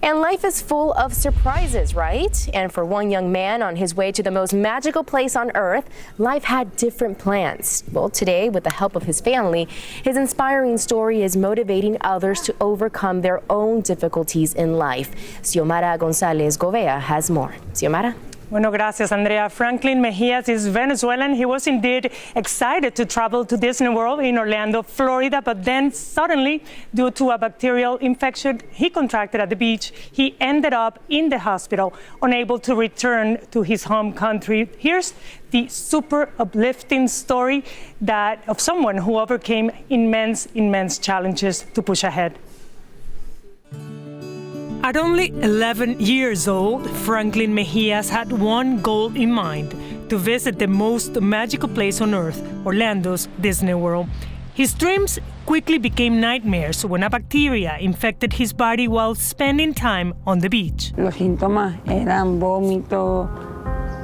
And life is full of surprises, right? And for one young man on his way to the most magical place on earth, life had different plans. Well, today, with the help of his family, his inspiring story is motivating others to overcome their own difficulties in life. Xiomara González Govea has more. Xiomara? Bueno, gracias, Andrea. Franklin Mejias is Venezuelan. He was indeed excited to travel to Disney World in Orlando, Florida, but then suddenly, due to a bacterial infection he contracted at the beach, he ended up in the hospital, unable to return to his home country. Here's the super uplifting story of someone who overcame immense challenges to push ahead. At only 11 years old, Franklin Mejias had one goal in mind: to visit the most magical place on earth, Orlando's Disney World. His dreams quickly became nightmares when a bacteria infected his body while spending time on the beach. Los síntomas eran vómito,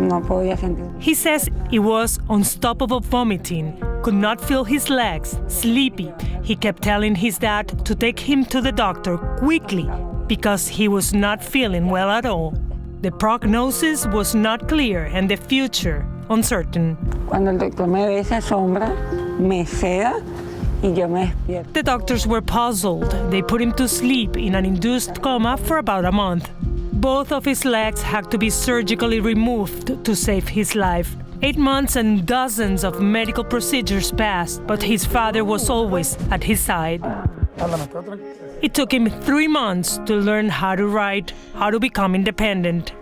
no podía sentir. He says it was unstoppable vomiting, could not feel his legs, sleepy. He kept telling his dad to take him to the doctor quickly, because he was not feeling well at all. The prognosis was not clear and the future uncertain. Cuando el doctor me ve esa sombra, me seda y yo me despierto. The doctors were puzzled. They put him to sleep in an induced coma for about a month. Both of his legs had to be surgically removed to save his life. 8 months and dozens of medical procedures passed, but his father was always at his side. It took him 3 months to learn how to write, how to become independent.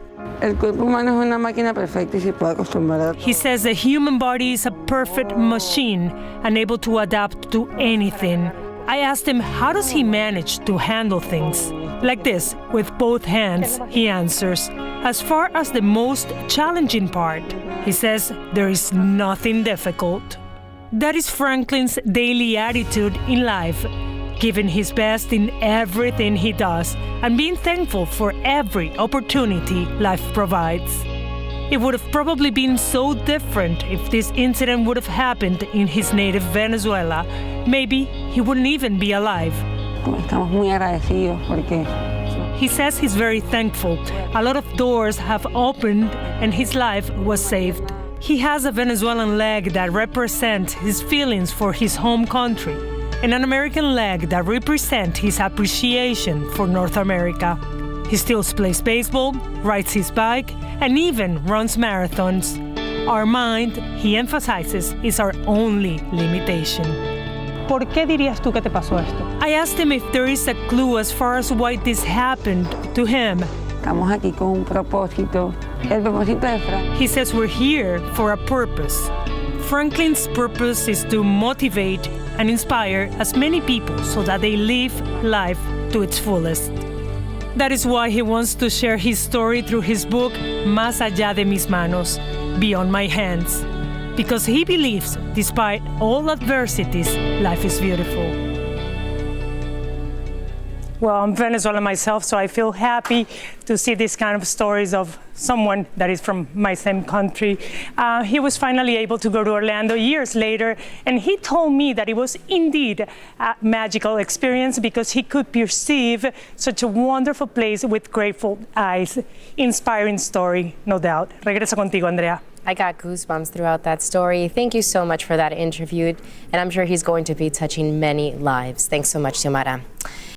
El cuerpo humano es una máquina perfecta y se puede acostumbrar. He says the human body is a perfect machine, unable to adapt to anything. I asked him, how does he manage to handle things? Like this, with both hands, he answers. As far as the most challenging part, he says there is nothing difficult. That is Franklin's daily attitude in life, giving his best in everything he does and being thankful for every opportunity life provides. It would have probably been so different if this incident would have happened in his native Venezuela. Maybe he wouldn't even be alive. Estamos muy agradecidos porque he says he's very thankful. A lot of doors have opened and his life was saved. He has a Venezuelan leg that represents his feelings for his home country, and an American leg that represents his appreciation for North America. He still plays baseball, rides his bike, and even runs marathons. Our mind, he emphasizes, is our only limitation. ¿Por qué dirías tú que te pasó esto? I asked him if there is a clue as far as why this happened to him. Estamos aquí con un propósito. El propósito de Frank. He says we're here for a purpose. Franklin's purpose is to motivate and inspire as many people so that they live life to its fullest. That is why he wants to share his story through his book, Más allá de mis manos, Beyond My Hands, because he believes, despite all adversities, life is beautiful. Well, I'm Venezuelan myself, so I feel happy to see these kind of stories of someone that is from my same country. He was finally able to go to Orlando years later, and he told me that it was indeed a magical experience because he could perceive such a wonderful place with grateful eyes. Inspiring story, no doubt. Regreso contigo, Andrea. I got goosebumps throughout that story. Thank you so much for that interview, and I'm sure he's going to be touching many lives. Thanks so much, Xiomara.